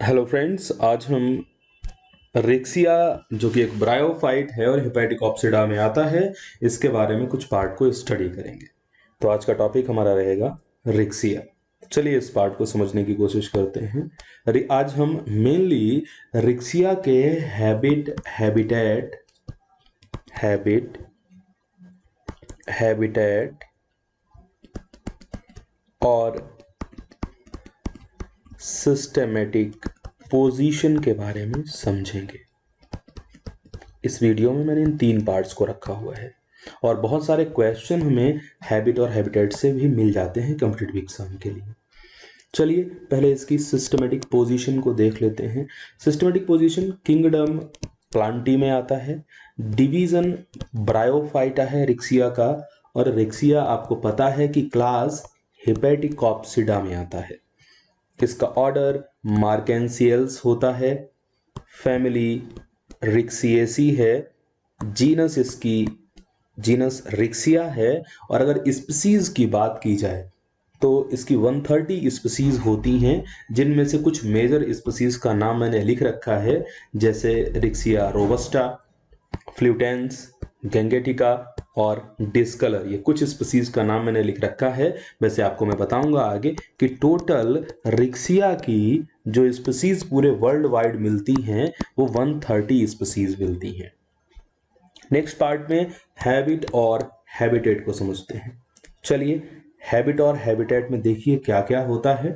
Hello friends, आज हम Riccia जो कि एक ब्रायोफाइट है और हेपेटिक ऑप्सिडा में आता है, इसके बारे में कुछ पार्ट को स्टडी करेंगे। तो आज का टॉपिक हमारा रहेगा रिक्सिया। चलिए इस पार्ट को समझने की कोशिश करते हैं। आज हम मेनली रिक्सिया के हैबिटेट और सिस्टेमेटिक पोजीशन के बारे में समझेंगे। इस वीडियो में मैंने इन 3 पार्ट्स को रखा हुआ है और बहुत सारे क्वेश्चन हमें हैबिट और हैबिटेट से भी मिल जाते हैं कॉम्पिटिटिव एग्जाम के लिए। चलिए पहले इसकी सिस्टमेटिक पोजीशन को देख लेते हैं। सिस्टमेटिक पोजीशन किंगडम प्लांटी में आता है, डिवीजन ब्रायोफाइटा है रिक्सिया का, और रिक्सिया आपको पता है कि क्लास हेपेटिकॉप्सिडा में आता है। इसका ऑर्डर मार्केंसियल्स होता है, फैमिली रिक्सिएसी है, जीनस रिक्सिया है। और अगर स्पीसीज की बात की जाए तो इसकी 130 स्पीसीज होती हैं, जिनमें से कुछ मेजर स्पीसीज का नाम मैंने लिख रखा है, जैसे रिक्सिया रोबस्टा, फ्लूटेंस, गैंगेटिका और डिस्कलर। ये कुछ स्पीसीज का नाम मैंने लिख रखा है। वैसे आपको मैं बताऊंगा आगे कि टोटल रिक्सिया की जो स्पीसीज पूरे वर्ल्ड वाइड मिलती हैं वो 130 स्पीसीज मिलती हैं। नेक्स्ट पार्ट में हैबिट और हैबिटेट को समझते हैं। चलिए हैबिट और हैबिटेट में देखिए क्या क्या होता है।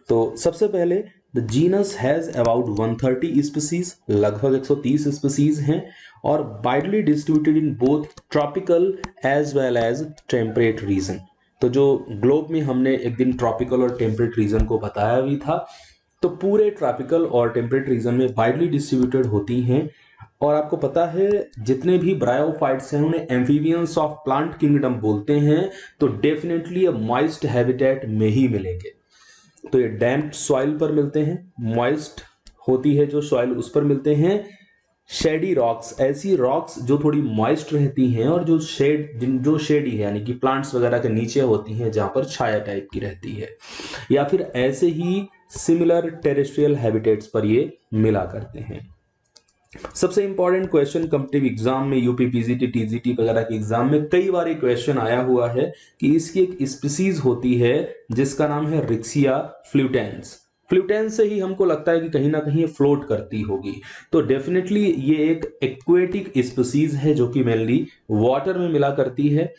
तो सबसे पहले the genus has about 130 species, लगभग 130 स्पीसीज हैं, और widely distributed in both tropical as well as temperate region. तो जो ग्लोब में हमने एक दिन ट्रॉपिकल और टेम्परेट रीजन को बताया भी था, तो पूरे ट्रॉपिकल और टेम्परेट रीजन में वाइडली डिस्ट्रीब्यूटेड होती हैं। और आपको पता है जितने भी ब्रायोफाइट्स हैं उन्हें एम्फीबियंस ऑफ प्लांट किंगडम बोलते हैं, तो डेफिनेटली मॉइस्ट हैबिटेट में ही मिलेंगे। तो ये डैम्प सॉइल पर मिलते हैं, मॉइस्ट होती है जो सॉइल उस पर मिलते हैं। शेडी रॉक्स, ऐसी रॉक्स जो थोड़ी मॉइस्ट रहती हैं और जो शेडी है यानी कि प्लांट्स वगैरह के नीचे होती हैं, जहां पर छाया टाइप की रहती है, या फिर ऐसे ही सिमिलर टेरेस्ट्रियल हैबिटेट्स पर ये मिला करते हैं। सबसे इंपॉर्टेंट क्वेश्चन कॉम्पिटिटिव एग्जाम में, यूपी पीजीटी टीजीटी वगैरह के एग्जाम में कई बार क्वेश्चन आया हुआ है कि इसकी एक स्पीसीज होती है जिसका नाम है रिक्सिया फ्लूटेंस। फ्लूटेंस से ही हमको लगता है कि कहीं ना कहीं ये फ्लोट करती होगी। तो डेफिनेटली ये एक एक्वेटिक स्पीसीज है जो कि मेनली वाटर में मिला करती है।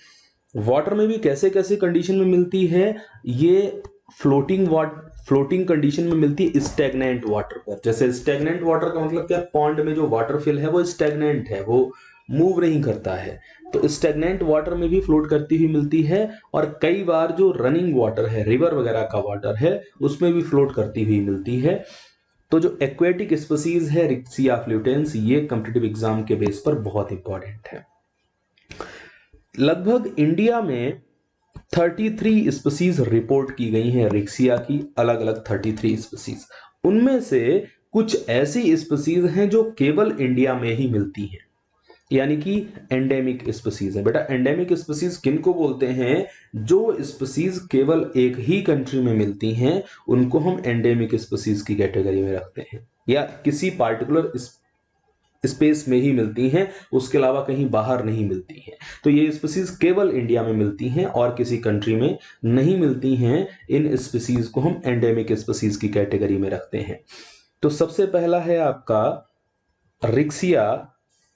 वाटर में भी कैसे कैसे कंडीशन में मिलती है, ये फ्लोटिंग कंडीशन में मिलती है स्टैग्नेंट वाटर पर। जैसे स्टैग्नेंट वाटर का मतलब क्या, पॉन्ड में जो वाटर फिल है वो स्टैग्नेंट है, वो मूव नहीं करता है। तो स्टैग्नेंट वाटर में भी फ्लोट करती हुई मिलती है, और कई बार जो रनिंग वाटर है, रिवर वगैरह का वाटर है, उसमें भी फ्लोट करती हुई मिलती है। तो जो एक्वेटिक स्पीसीज है रिक्सिया फ्लूटेंस, ये कॉम्पिटिटिव एग्जाम के बेस पर बहुत इंपॉर्टेंट है। लगभग इंडिया में 33 स्पीसीज रिपोर्ट की गई हैं रिक्सिया की, अलग अलग 33 स्पीसीज। उनमें से कुछ ऐसी स्पीसीज हैं जो केवल इंडिया में ही मिलती हैं, यानी कि एंडेमिक स्पीसीज है। बेटा एंडेमिक स्पीसीज किनको बोलते हैं? जो स्पीसीज केवल एक ही कंट्री में मिलती हैं उनको हम एंडेमिक स्पीसीज की कैटेगरी में रखते हैं, या किसी पार्टिकुलर स्पेस में ही मिलती हैं, उसके अलावा कहीं बाहर नहीं मिलती हैं। तो ये स्पीसीज केवल इंडिया में मिलती हैं और किसी कंट्री में नहीं मिलती हैं। इन स्पीसीज को हम एंडेमिक स्पीसीज की कैटेगरी में रखते हैं। तो सबसे पहला है आपका रिक्सिया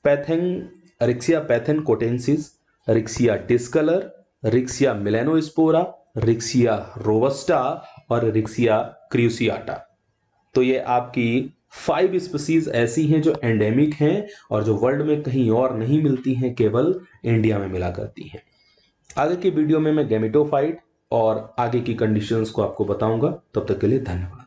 पैथेनकोटेंसिस, रिक्सिया डिस्कलर, रिक्सिया मिलेनोस्पोरा, रिक्सिया रोबस्टा और रिक्सिया क्रूसियाटा। तो ये आपकी 5 स्पीसीज ऐसी हैं जो एंडेमिक हैं और जो वर्ल्ड में कहीं और नहीं मिलती हैं, केवल इंडिया में मिला करती हैं। आगे की वीडियो में मैं गैमेटोफाइट और आगे की कंडीशंस को आपको बताऊंगा। तब तक के लिए धन्यवाद।